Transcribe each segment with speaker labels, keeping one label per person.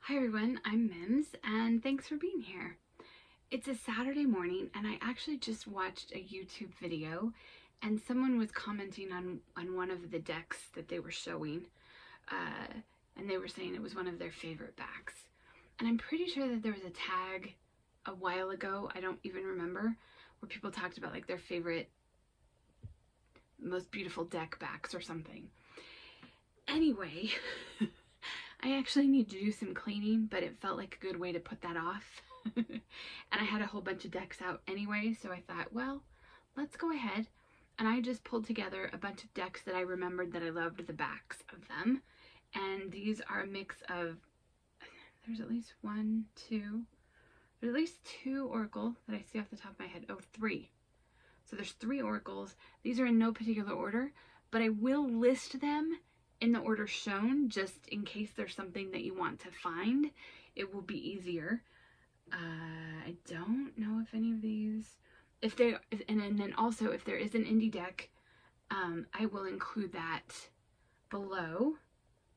Speaker 1: Hi everyone, I'm Mims, and thanks for being here. It's a Saturday morning, and I actually just watched a YouTube video, and someone was commenting on one of the decks that they were showing, and they were saying it was one of their favorite backs. And I'm pretty sure that there was a tag a while ago, I don't even remember, where people talked about like their favorite, most beautiful deck backs or something. Anyway, I actually need to do some cleaning, but it felt like a good way to put that off. And I had a whole bunch of decks out anyway, so I thought, well, let's go ahead. And I just pulled together a bunch of decks that I remembered that I loved the backs of them. And these are a mix of, there's at least there's at least two Oracle that I see off the top of my head. Oh, three. So there's three Oracles. These are in no particular order, but I will list them in the order shown, just in case there's something that you want to find. It will be easier. I don't know if any of these, and then also if there is an indie deck, I will include that below,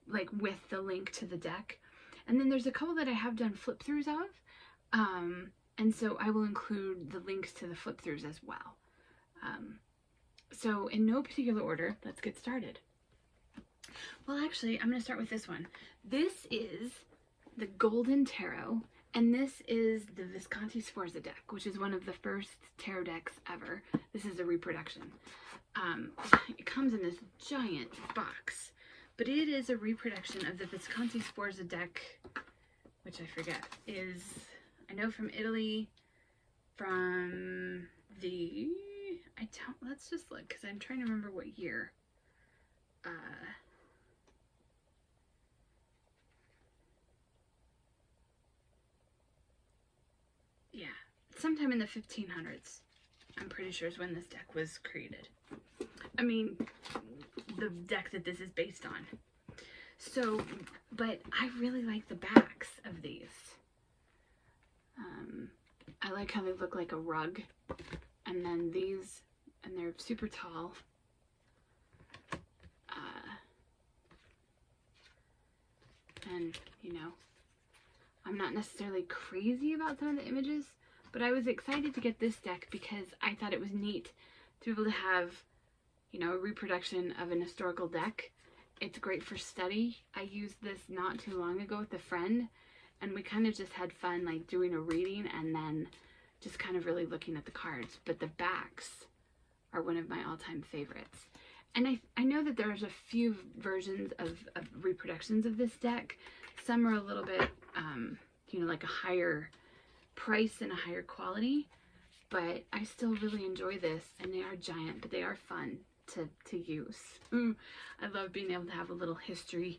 Speaker 1: like with the link to the deck. And then there's a couple that I have done flip throughs of, and so I will include the links to the flip throughs as well. So in no particular order, let's get started. Well, actually, I'm going to start with this one. This is the Golden Tarot, and this is the Visconti-Sforza Deck, which is one of the first tarot decks ever. This is a reproduction. It comes in this giant box, but it is a reproduction of the Visconti-Sforza Deck, which I forget is, I know from Italy, from the, let's just look, because I'm trying to remember what year. Yeah, sometime in the 1500s, I'm pretty sure, is when this deck was created. I mean, the deck that this is based on. So, but I really like the backs of these. I like how they look like a rug. And then these, and they're super tall. And, you know, I'm not necessarily crazy about some of the images, but I was excited to get this deck because I thought it was neat to be able to have, you know, a reproduction of an historical deck. It's great for study. I used this not too long ago with a friend, and we kind of just had fun like doing a reading and then just kind of really looking at the cards. But the backs are one of my all-time favorites. And I know that there's a few versions of reproductions of this deck. Some are a little bit, you know, like a higher price and a higher quality, but I still really enjoy this, and they are giant, but they are fun to use. I love being able to have a little history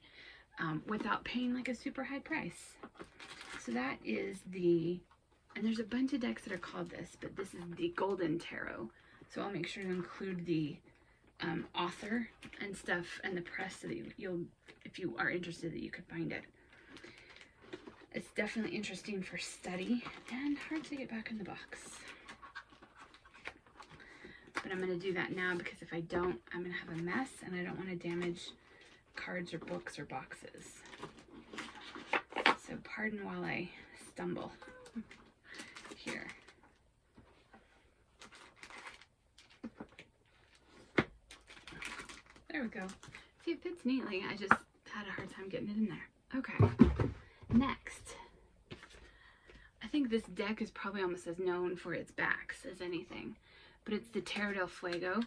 Speaker 1: without paying like a super high price. So that is and there's a bunch of decks that are called this, but this is the Golden Tarot. So I'll make sure to include the author and stuff and the press so that you'll, if you are interested, that you could find it. It's definitely interesting for study and hard to get back in the box. But I'm going to do that now because if I don't, I'm going to have a mess and I don't want to damage cards or books or boxes. So pardon while I stumble here. There we go. See, it fits neatly. I just had a hard time getting it in there. Okay. Next. I think this deck is probably almost as known for its backs as anything, but it's the Tarot del Fuego.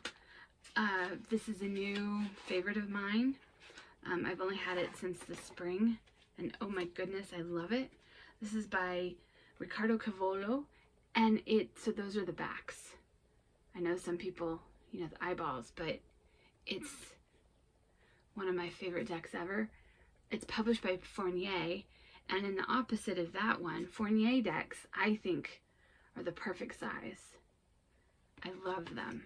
Speaker 1: This is a new favorite of mine. I've only had it since the spring, and oh my goodness, I love it. This is by Ricardo Cavolo, and so those are the backs. I know some people, you know, the eyeballs, but it's one of my favorite decks ever. It's published by Fournier, and in the opposite of that one, Fournier decks, I think, are the perfect size. I love them.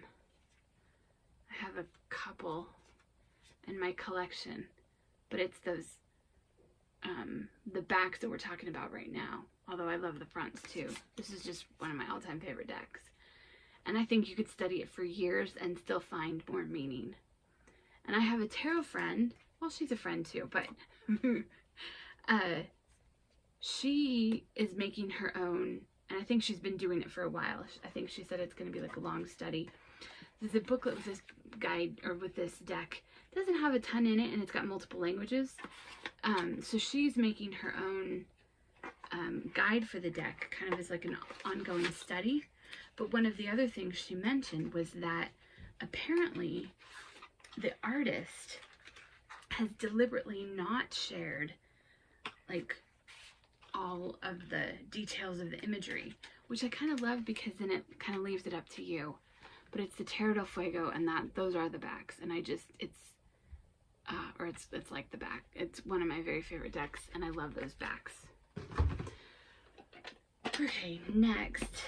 Speaker 1: I have a couple in my collection, but it's those, the backs that we're talking about right now, although I love the fronts too. This is just one of my all-time favorite decks. And I think you could study it for years and still find more meaning. And I have a tarot friend, well, she's a friend too, but she is making her own, and I think she's been doing it for a while. I think she said it's going to be like a long study. There's a booklet with this guide, or with this deck. It doesn't have a ton in it, and it's got multiple languages. So she's making her own guide for the deck, kind of as like an ongoing study. But one of the other things she mentioned was that apparently the artist has deliberately not shared like all of the details of the imagery, which I kind of love, because then it kind of leaves it up to you. But it's the Tarot del Fuego, and those are the backs, and I just, it's like the back. It's one of my very favorite decks, and I love those backs. Okay, next,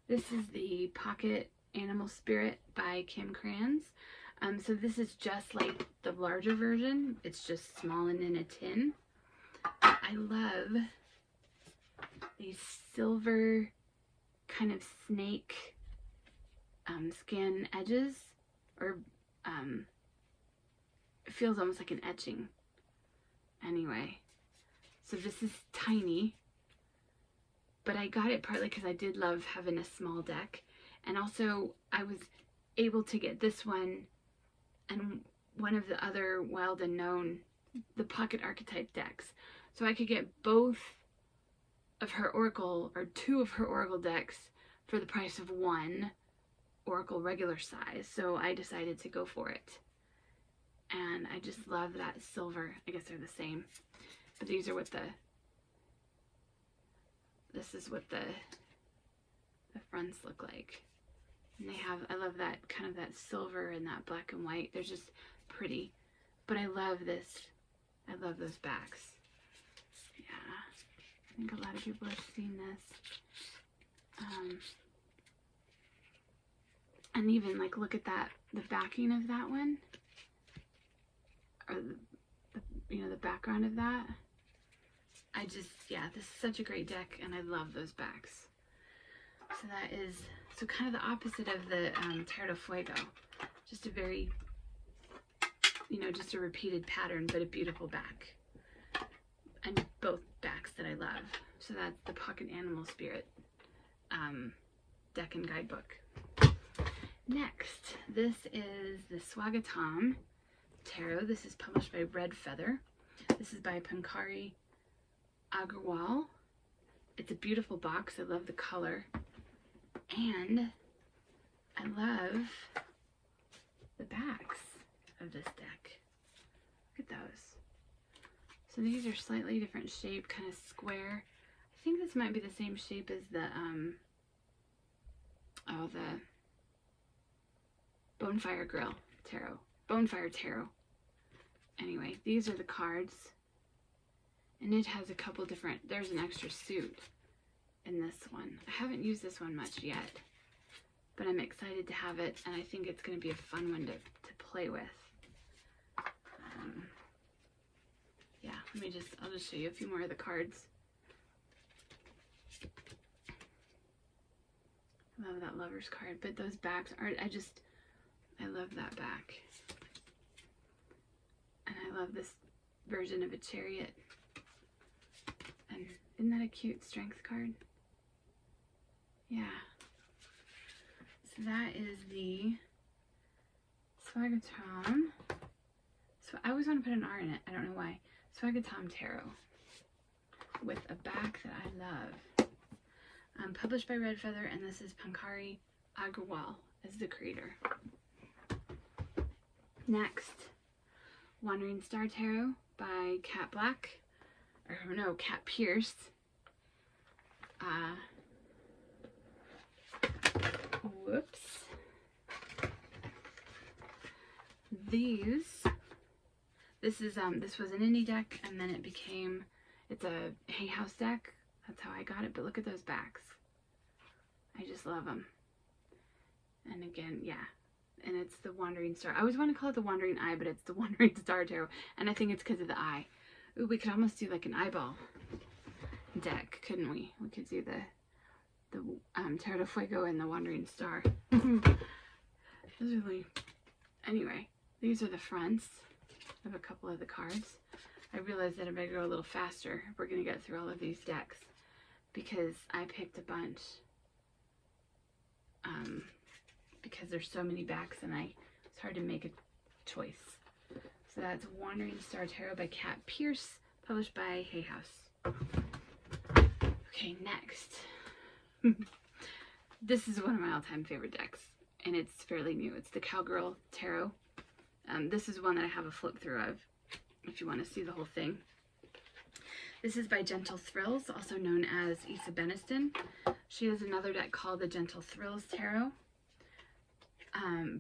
Speaker 1: this is the Pocket Animal Spirit by Kim Krans. So this is just like the larger version. It's just small and in a tin. I love these silver kind of snake skin edges, or it feels almost like an etching. Anyway, so this is tiny, but I got it partly because I did love having a small deck, and also I was able to get this one and one of the other Wild Unknown, the Pocket Archetype decks. So I could get both of her Oracle, or two of her Oracle decks, for the price of one Oracle regular size. So I decided to go for it. And I just love that silver. I guess they're the same. But these are what this is what the fronts look like. And they have, I love that kind of that silver and that black and white. They're just pretty. But I love this. I love those backs. Yeah. I think a lot of people have seen this. And even like, look at that, the backing of that one. Or the background of that. I just, yeah, this is such a great deck, and I love those backs. So that is, so kind of the opposite of the Tarot del Fuego. Just a very, just a repeated pattern, but a beautiful back. And both backs that I love. So that's the Pocket Animal Spirit deck and guidebook. Next, this is the Swagatam Tarot. This is published by Red Feather. This is by Pankhuri, Agarwal. It's a beautiful box. I love the color. And I love the backs of this deck. Look at those. So these are slightly different shape, kind of square. I think this might be the same shape as the Bonfire Grill Tarot. Bonfire Tarot. Anyway, these are the cards. And it has a couple different, there's an extra suit in this one. I haven't used this one much yet, but I'm excited to have it, and I think it's going to be a fun one to play with. Yeah, I'll just show you a few more of the cards. I love that Lover's card, but those backs aren't, I love that back. And I love this version of a chariot. And isn't that a cute strength card? Yeah. So that is the Swagatam. So I always want to put an R in it. I don't know why. Swagatam Tarot. With a back that I love. Published by Red Feather, and this is Pankhuri Agarwal as the creator. Next, Wandering Star Tarot by Cat Black. Or no, Cat Pierce. Whoops. This was an indie deck, and then it's a Hay House deck. That's how I got it, but look at those backs. I just love them. And again, yeah. And it's the Wandering Star. I always want to call it the Wandering Eye, but it's the Wandering Star Tarot. And I think it's because of the eye. Ooh, we could almost do like an eyeball deck, couldn't we? We could do the Tarot del Fuego and the Wandering Star. Those are really... Anyway, these are the fronts of a couple of the cards. I realized that I better go a little faster if we're going to get through all of these decks, because I picked a bunch because there's so many backs and it's hard to make a choice. So that's Wandering Star Tarot by Kat Pierce, published by Hay House. Okay, next. This is one of my all-time favorite decks, and it's fairly new. It's the Cowgirl Tarot. This is one that I have a flip through of, if you want to see the whole thing. This is by Gentle Thrills, also known as Isa Beniston. She has another deck called the Gentle Thrills Tarot.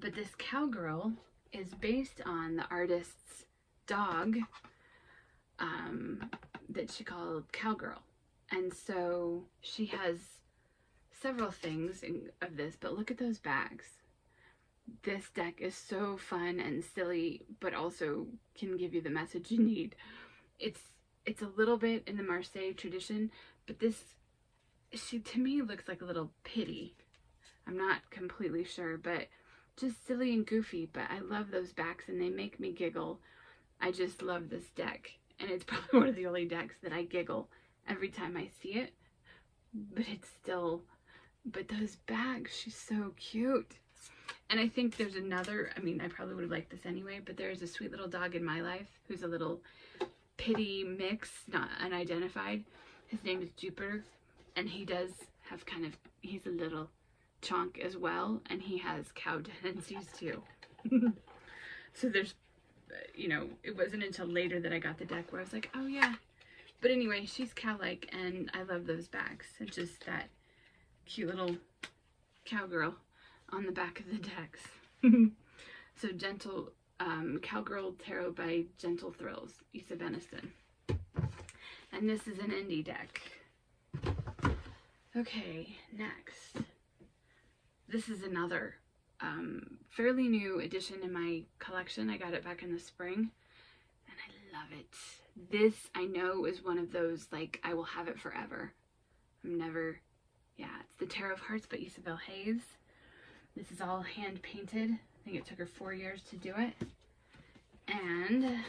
Speaker 1: But this Cowgirl is based on the artist's dog that she called Cowgirl. And so she has several things of this, but look at those bags. This deck is so fun and silly, but also can give you the message you need. It's a little bit in the Marseille tradition, but this, she to me looks like a little pity. I'm not completely sure, but just silly and goofy, but I love those backs and they make me giggle. I just love this deck, and it's probably one of the only decks that I giggle every time I see it, but those bags, she's so cute. And I think there's another, I mean, I probably would have liked this anyway, but there's a sweet little dog in my life who's a little pity mix, not unidentified. His name is Jupiter, and he does have he's a little chonk as well, and he has cow tendencies too. So there's, it wasn't until later that I got the deck where I was like, oh yeah. But anyway, she's cow-like, and I love those bags. It's just that cute little cowgirl on the back of the decks. So Gentle Cowgirl Tarot by Gentle Thrills, Isa Beniston. And this is an indie deck. Okay, next. This is another fairly new addition in my collection. I got it back in the spring, and I love it. This, I know, is one of those, like, I will have it forever. It's the Tarot of Hearts by Isabel Hayes. This is all hand painted. I think it took her 4 years to do it. And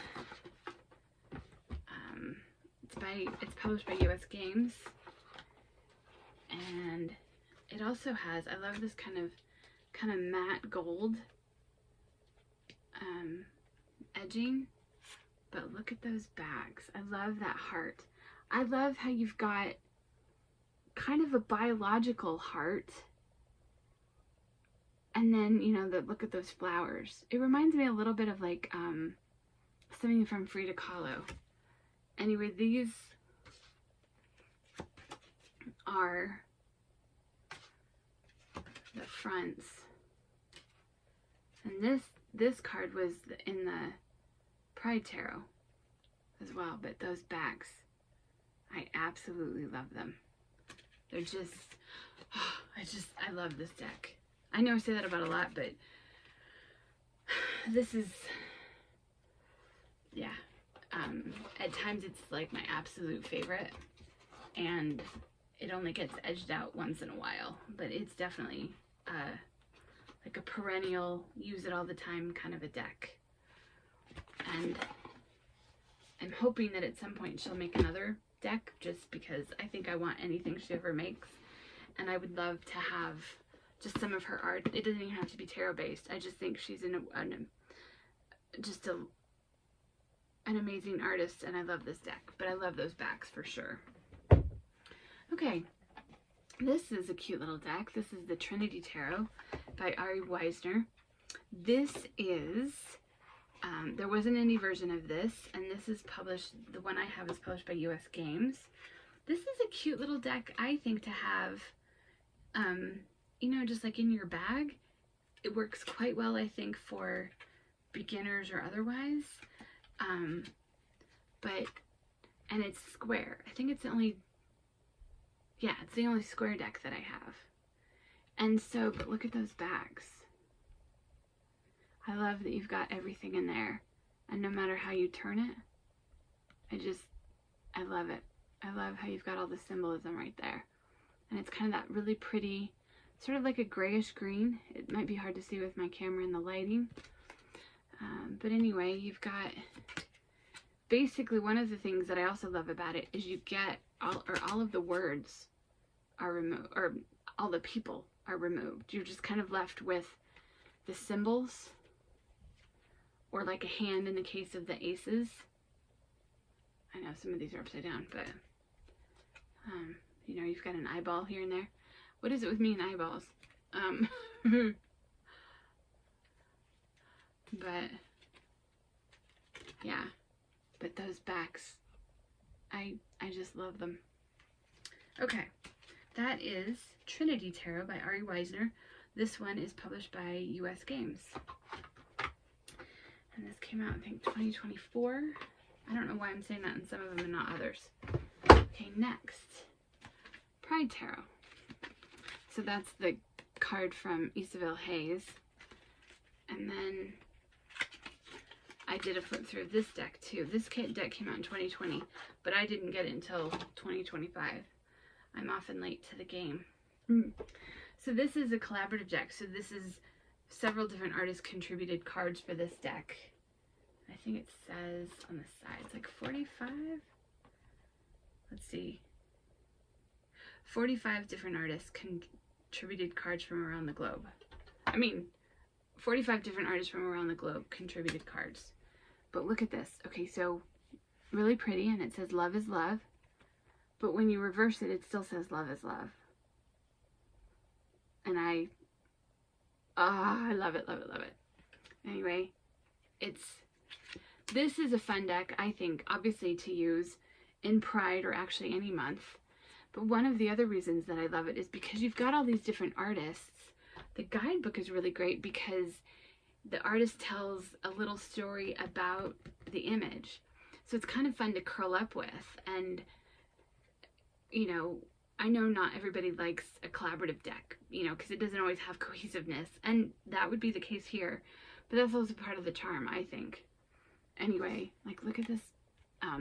Speaker 1: it's published by US Games. And it also has, I love this kind of matte gold edging. But look at those bags. I love that heart. I love how you've got kind of a biological heart. And then, look at those flowers. It reminds me a little bit of like something from Frida Kahlo. Anyway, these are the fronts. And this card was in the Pride Tarot as well, but those backs, I absolutely love them. They're just, I love this deck. I know I say that about a lot, but this is, yeah, at times it's like my absolute favorite, and it only gets edged out once in a while, but it's definitely like a perennial, use it all the time kind of a deck. And I'm hoping that at some point she'll make another deck, just because I think I want anything she ever makes, and I would love to have just some of her art. It doesn't even have to be tarot based. I just think she's an amazing artist, and I love this deck. But I love those backs for sure. Okay, this is a cute little deck. This is the Trinity Tarot by Ari Wisner. This is there was an indie version of this, and this is published, the one I have is published by US Games. This is a cute little deck, I think, to have, just like in your bag. It works quite well, I think, for beginners or otherwise. And it's square. I think it's the only, it's the only square deck that I have. And so, but look at those bags. I love that you've got everything in there, and no matter how you turn it, I love it. I love how you've got all the symbolism right there. And it's kind of that really pretty, sort of like a grayish green. It might be hard to see with my camera and the lighting. But anyway, you've got basically one of the things that I also love about it is you get all of the words are removed, or all the people are removed. You're just kind of left with the symbols, or like a hand in the case of the aces. I know some of these are upside down, but you know, you've got an eyeball here and there. What is it with me and eyeballs? But yeah, but those backs, I just love them. Okay, that is Trinity Tarot by Ari Wisner. This one is published by US Games. And this came out, I think, 2024. I don't know why I'm saying that in some of them and not others. Okay, next, Pride Tarot. So that's the card from Isabel Hayes. And then I did a flip through of this deck too. This deck came out in 2020, but I didn't get it until 2025. I'm often late to the game. So this is a collaborative deck. So this is several different artists contributed cards for this deck. I think it says on the sides like 45. Let's see. 45 different artists contributed cards from around the globe. I mean, 45 different artists from around the globe contributed cards. But look at this. Okay, so really pretty, and it says love is love. But when you reverse it, it still says love is love. And I love it, love it, love it. Anyway, this is a fun deck, I think, obviously to use in Pride or actually any month. But one of the other reasons that I love it is because you've got all these different artists. The guidebook is really great because the artist tells a little story about the image. So it's kind of fun to curl up with. And, you know, I know not everybody likes a collaborative deck, you know, because it doesn't always have cohesiveness. And that would be the case here. But that's also part of the charm, I think. Anyway, like, look at this.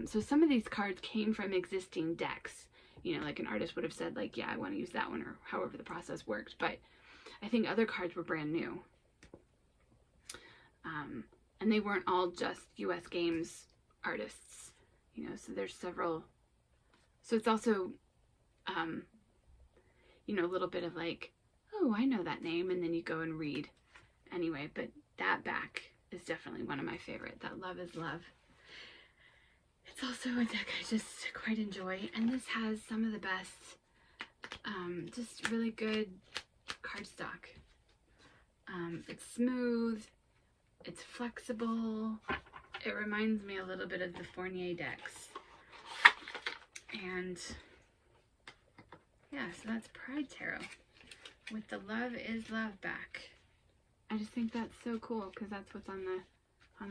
Speaker 1: So some of these cards came from existing decks. You know, like an artist would have said, like, yeah, I want to use that one, or however the process worked. But I think other cards were brand new. And they weren't all just US Games artists, you know, so there's several. So it's also, you know, a little bit of like, oh, I know that name, and then you go and read. Anyway, but that back is definitely one of my favorite. That Love is Love. It's also a deck I just quite enjoy, and this has some of the best, just really good cardstock. It's smooth, it's flexible, it reminds me a little bit of the Fournier decks. And yeah, so that's Pride Tarot with the Love is Love back. I just think that's so cool because that's what's on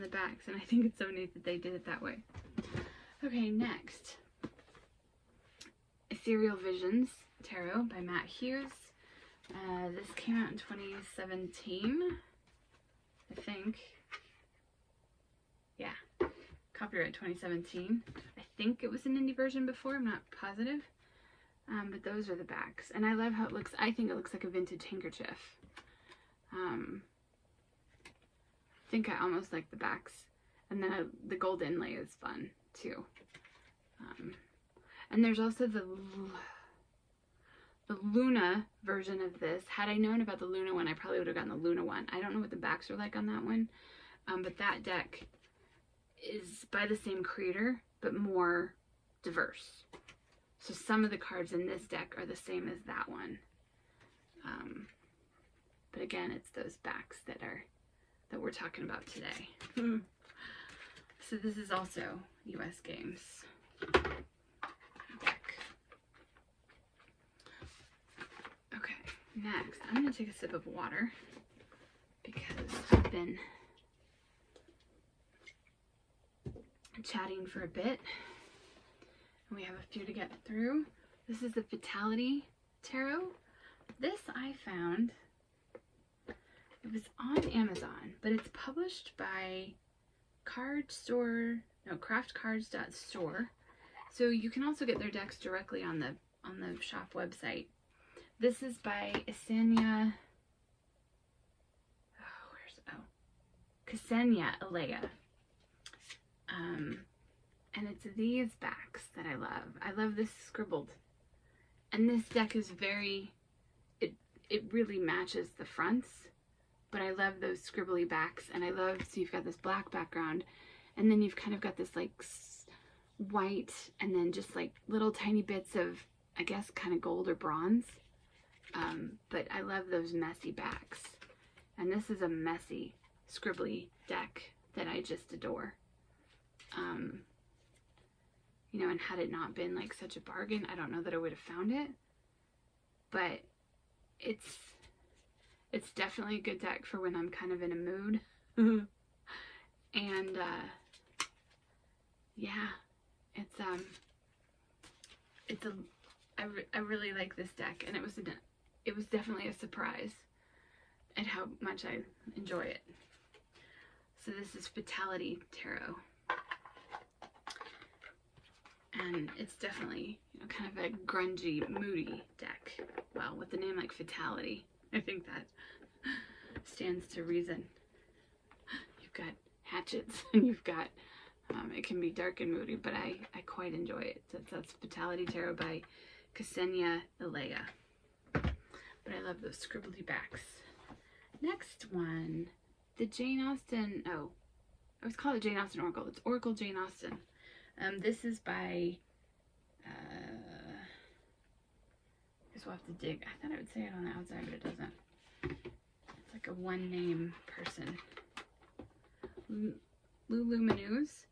Speaker 1: the backs, and I think it's so neat that they did it that way. Okay, next, Ethereal Visions Tarot by Matt Hughes. This came out in 2017, I think. Yeah, copyright 2017. I think it was an indie version before, I'm not positive. But those are the backs. And I love how it looks. I think it looks like a vintage handkerchief. I think I almost like the backs. And then the gold inlay is fun too. And there's also the Luna version of this. Had I known about the Luna one, I probably would have gotten the Luna one. I don't know what the backs are like on that one. But that deck is by the same creator, but more diverse. So some of the cards in this deck are the same as that one. But again, it's those backs that we're talking about today. So this is also US Games deck. Okay, next I'm going to take a sip of water because I've been chatting for a bit. And we have a few to get through. This is the Vitality Tarot. This I found, it was on Amazon, but it's published by craftcards.store. So you can also get their decks directly on the shop website. This is by Ksenia Alea. And it's these backs that I love. I love this scribbled. And this deck is very, it really matches the fronts, but I love those scribbly backs. And I love, so you've got this black background, and then you've kind of got this like white, and then just like little tiny bits of, I guess, kind of gold or bronze. But I love those messy backs. And this is a messy, scribbly deck that I just adore. You know, and had it not been like such a bargain, I don't know that I would have found it. But it's definitely a good deck for when I'm kind of in a mood. And yeah, I really like this deck, and it was definitely a surprise at how much I enjoy it. So this is Fatality Tarot. And it's definitely, you know, kind of a grungy, moody deck. Well, with a name like Fatality, I think that stands to reason. You've got hatchets, and you've got, it can be dark and moody, but I quite enjoy it. So that's Fatality Tarot by Ksenia Ilea. But I love those scribbly backs. Next one, the Jane Austen, oh, I was called the Jane Austen Oracle. It's Oracle Jane Austen. This is by, I guess we'll have to dig. I thought I would say it on the outside, but it doesn't. It's like a one-name person. Lulu Manuz,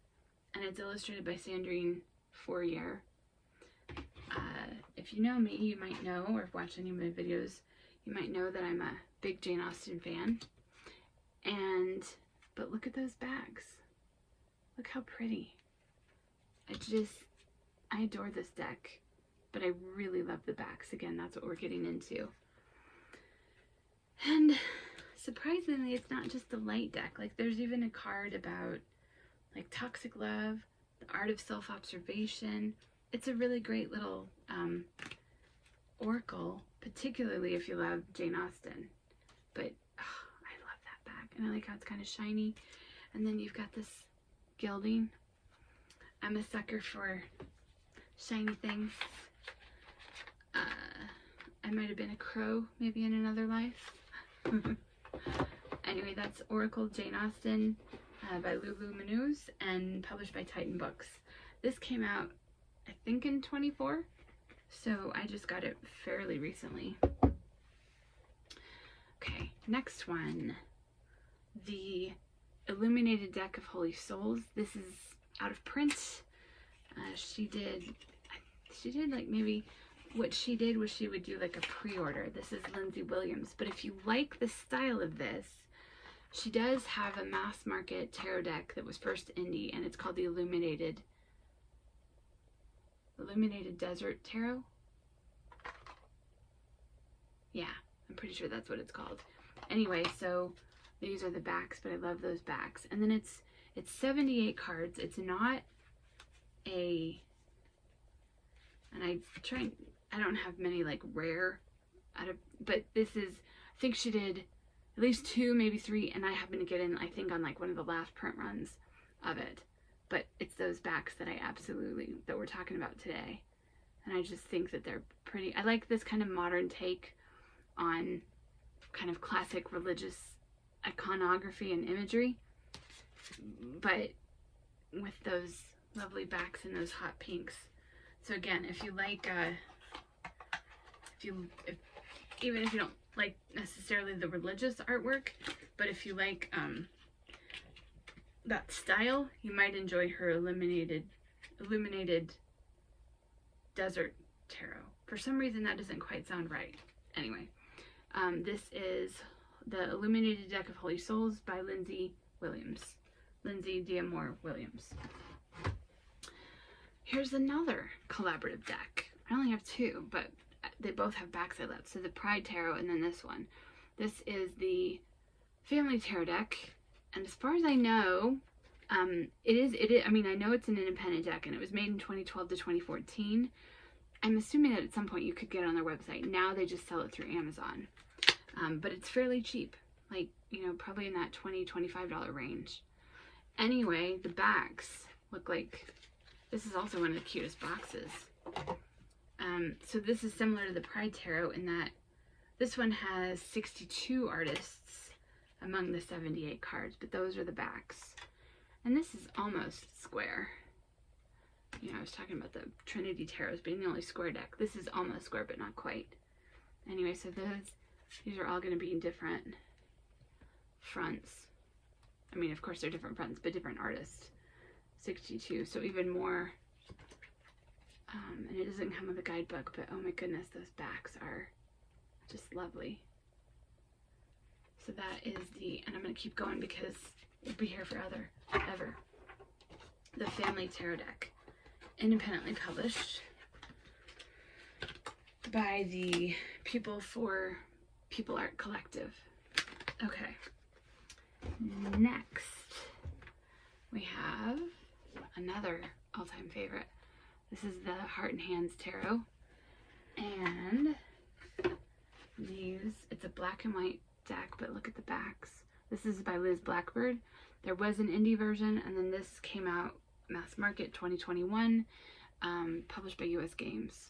Speaker 1: and it's illustrated by Sandrine Fournier. If you know me, you might know, or have watched any of my videos, you might know that I'm a big Jane Austen fan. But look at those bags. Look how pretty. I adore this deck, but I really love the backs. Again, that's what we're getting into. And surprisingly, it's not just a light deck. Like, there's even a card about, like, toxic love, the art of self-observation. It's a really great little oracle, particularly if you love Jane Austen. But, oh, I love that back. And I like how it's kind of shiny. And then you've got this gilding. I'm a sucker for shiny things. I might have been a crow maybe in another life. Anyway, that's Oracle Jane Austen by Lulu Manuz and published by Titan Books. This came out, I think, in 24, so I just got it fairly recently. Okay, next one. The Illuminated Deck of Holy Souls. This is out of print. She did like, maybe what she did was she would do like a pre-order. This is Lindsay Williams, but if you like the style of this, she does have a mass market tarot deck that was first indie, and it's called the Illuminated Desert Tarot. Yeah, I'm pretty sure that's what it's called. Anyway, so these are the backs, but I love those backs. And then it's 78 cards. It's not a, and I don't have many like rare but this is, I think she did at least 2, maybe 3, and I happen to get in, I think, on like one of the last print runs of it. But it's those backs that that we're talking about today. And I just think that they're pretty. I like this kind of modern take on kind of classic religious iconography and imagery, but with those lovely backs and those hot pinks. So again, if you like, even if you don't like necessarily the religious artwork, but if you like that style, you might enjoy her illuminated desert tarot. For some reason that doesn't quite sound right. Anyway, this is the Illuminated Deck of Holy Souls by Lindsay D'Amour Williams. Here's another collaborative deck. I only have 2, but they both have backs I love. So the Pride Tarot and then this one. This is the Family Tarot deck, and as far as I know, it is. I mean, I know it's an independent deck, and it was made in 2012 to 2014. I'm assuming that at some point you could get it on their website. Now they just sell it through Amazon, but it's fairly cheap, like, you know, probably in that $20–25 range. Anyway, the backs look like This is also one of the cutest boxes. So this is similar to the Pride Tarot in that this one has 62 artists among the 78 cards, but those are the backs. And this is almost square. You know, I was talking about the Trinity Tarots being the only square deck. This is almost square, but not quite. Anyway, so these are all going to be in different fronts. I mean, of course, they're different fronts, but different artists. 62, so even more. And it doesn't come with a guidebook, but oh my goodness, those backs are just lovely. So that is and I'm going to keep going because we'll be here forever. The Family Tarot Deck. Independently published by the People for People Art Collective. Okay. Next, we have another all-time favorite. This is the Heart and Hands Tarot. And it's a black and white deck, but look at the backs. This is by Liz Blackbird. There was an indie version, and then this came out mass market 2021, published by US Games.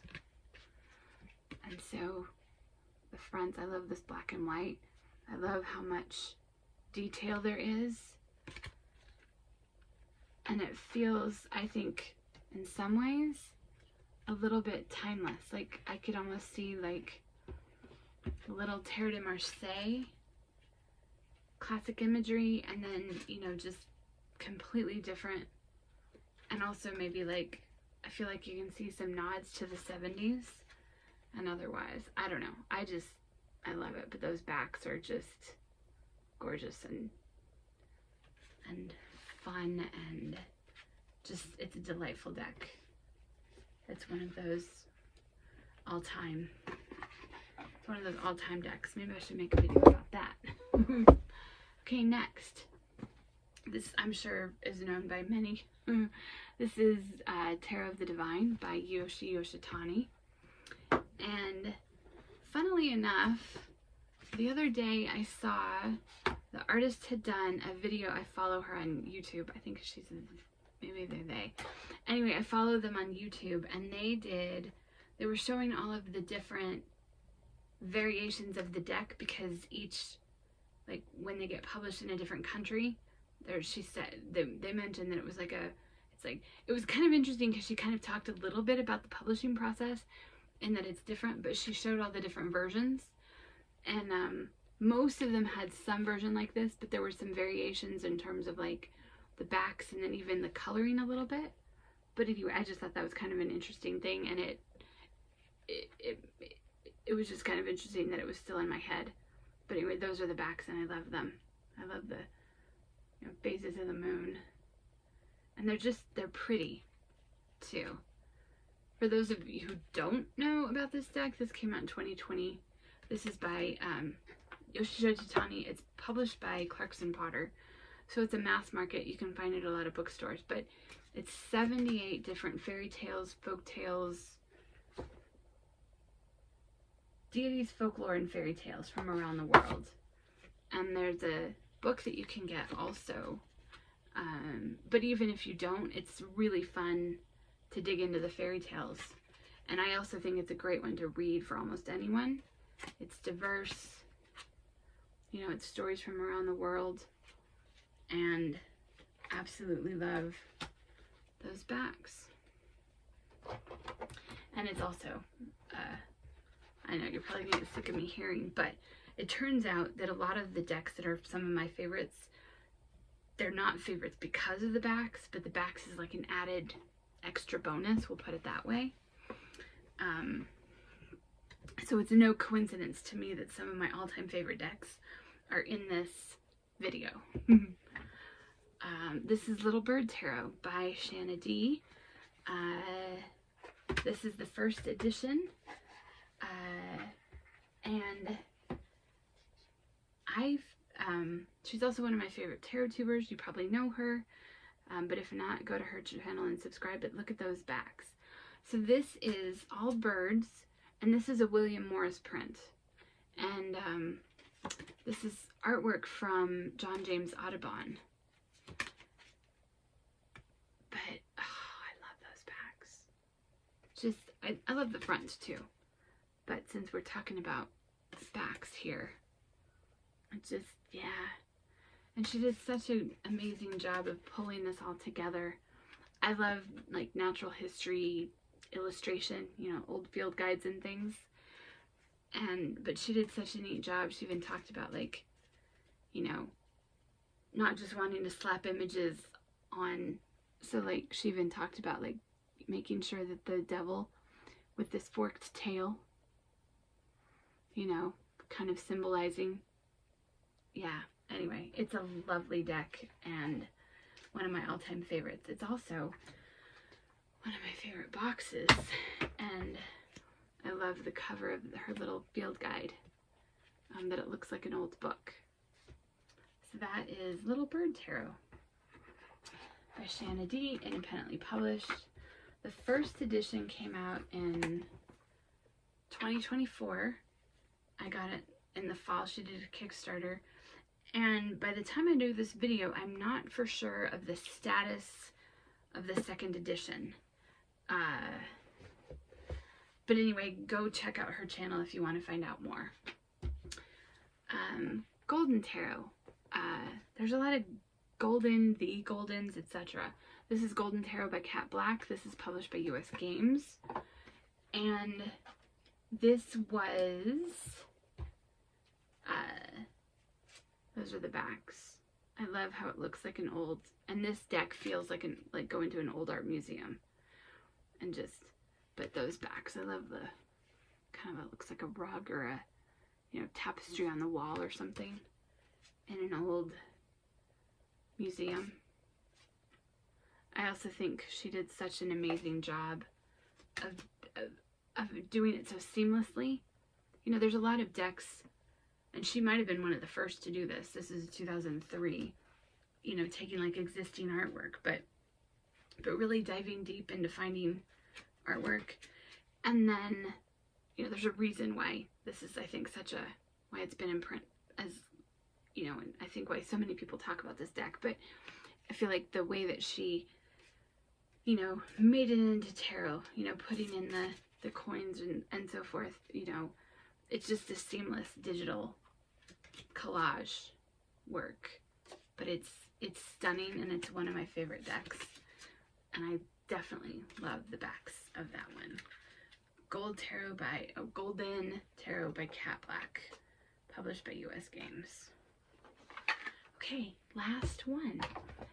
Speaker 1: And so the fronts, I love this black and white. I love how much detail there is. And it feels, I think, in some ways, a little bit timeless. Like, I could almost see, like, a little Tarot de Marseille classic imagery, and then, you know, just completely different. And also maybe, like, I feel like you can see some nods to the 70s and otherwise. I don't know. I love it. But those backs are just gorgeous and fun, and just, it's a delightful deck. It's one of those all-time decks. Maybe I should make a video about that. Okay, next. This, I'm sure, is known by many. This is Tarot of the Divine by Yoshi Yoshitani. And funnily enough, the other day I saw the artist had done a video. I follow her on YouTube. I think maybe they're they. Anyway, I follow them on YouTube, and they were showing all of the different variations of the deck, because each, like, when they get published in a different country, she said, they mentioned that it was like it was kind of interesting because she kind of talked a little bit about the publishing process and that it's different, but she showed all the different versions, and most of them had some version like this, but there were some variations in terms of, like, the backs and then even the coloring a little bit. But anyway, I just thought that was kind of an interesting thing, and it was just kind of interesting that it was still in my head. But anyway, those are the backs, and I love them. I love the, you know, phases of the moon. And they're pretty, too. For those of you who don't know about this deck, this came out in 2020. This is by Yoshi Yoshitani. It's published by Clarkson Potter. So it's a mass market. You can find it at a lot of bookstores. But it's 78 different fairy tales, folk tales, deities, folklore, and fairy tales from around the world. And there's a book that you can get also. But even if you don't, it's really fun to dig into the fairy tales. And I also think it's a great one to read for almost anyone. It's diverse. You know, it's stories from around the world. And absolutely love those backs. And it's also, I know you're probably gonna get sick of me hearing, but it turns out that a lot of the decks that are some of my favorites, they're not favorites because of the backs, but the backs is like an added extra bonus, we'll put it that way. So it's no coincidence to me that some of my all-time favorite decks are in this video. This is Little Bird Tarot by Shanna D. This is the first edition. And she's also one of my favorite tarot tubers. You probably know her. But if not, go to her channel and subscribe. But look at those backs. So this is all birds, and this is a William Morris print. And this is artwork from John James Audubon. But, oh, I love Just, I love the fronts too. But since we're talking about backs here, it's just, yeah. And she did such an amazing job of pulling this all together. I love like natural history illustration, you know, old field guides and things. But she did such a neat job. She even talked about like, you know, not just wanting to slap images on. So like she even talked about like making sure that the devil with this forked tail, you know, kind of symbolizing, yeah. Anyway, it's a lovely deck and one of my all-time favorites. It's also one of my favorite boxes, and I love the cover of her little field guide, that it looks like an old book. So that is Little Bird Tarot by Shanna D, independently published. The first edition came out in 2024. I got it in the fall. She did a Kickstarter. And by the time I do this video, I'm not for sure of the status of the second edition. But anyway, go check out her channel if you want to find out more. Golden Tarot. There's a lot of golden, the Goldens, etc. This is Golden Tarot by Cat Black. This is published by US Games. And this was... those are the backs. I love how it looks like an old, and this deck feels like going to an old art museum. And just, but those backs, I love the kind of, it looks like a rug or a, you know, tapestry on the wall or something in an old museum. I also think she did such an amazing job of doing it so seamlessly. You know, there's a lot of decks, and she might have been one of the first to do this. This is 2003, you know, taking like existing artwork, but really diving deep into finding artwork. And then, you know, there's a reason why this is, I think, why it's been in print, as, you know, and I think why so many people talk about this deck. But I feel like the way that she, you know, made it into tarot, you know, putting in the coins and so forth, you know, it's just a seamless digital collage work. But it's stunning, and it's one of my favorite decks. And I definitely love the backs of that one. Golden Tarot by Cat Black, published by US Games. Okay, last one.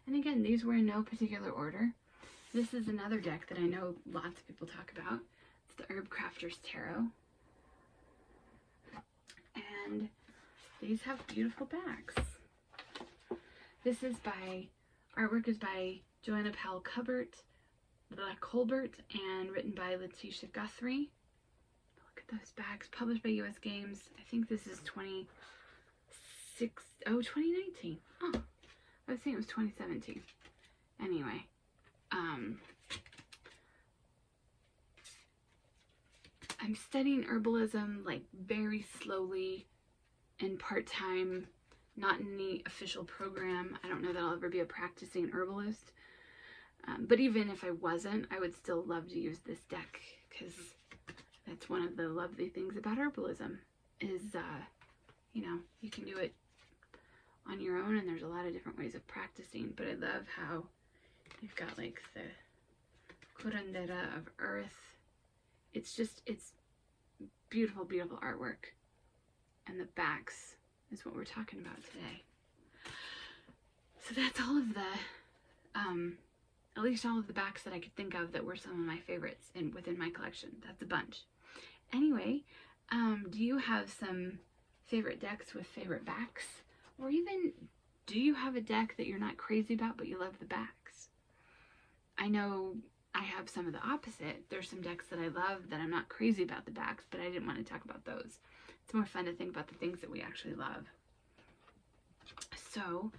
Speaker 1: And again, these were in no particular order. This is another deck that I know lots of people talk about. It's the Herb Crafter's Tarot. And these have beautiful backs. This is artwork is by Joanna Powell Colbert and written by Letitia Guthrie. Look at those backs, published by US Games. I think this is 2019. Oh, I was thinking it was 2017. Anyway, I'm studying herbalism like very slowly and part-time, not in any official program. I don't know that I'll ever be a practicing herbalist. But even if I wasn't, I would still love to use this deck, because that's one of the lovely things about herbalism is, you know, you can do it on your own, and there's a lot of different ways of practicing. But I love how you've got like the curandera of earth. It's beautiful, beautiful artwork. And the backs is what we're talking about today. So that's all of the, at least all of the backs that I could think of that were some of my favorites within my collection. That's a bunch. Anyway, do you have some favorite decks with favorite backs? Or even, do you have a deck that you're not crazy about but you love the backs? I know I have some of the opposite. There's some decks that I love that I'm not crazy about the backs, but I didn't want to talk about those. It's more fun to think about the things that we actually love. So,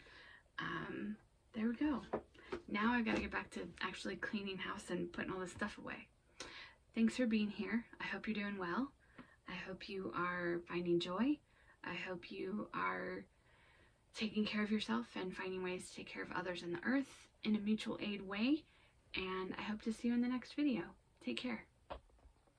Speaker 1: there we go. Now I gotta get back to actually cleaning house and putting all this stuff away. Thanks for being here. I hope you're doing well. I hope you are finding joy. I hope you are taking care of yourself and finding ways to take care of others in the earth in a mutual aid way. And I hope to see you in the next video. Take care.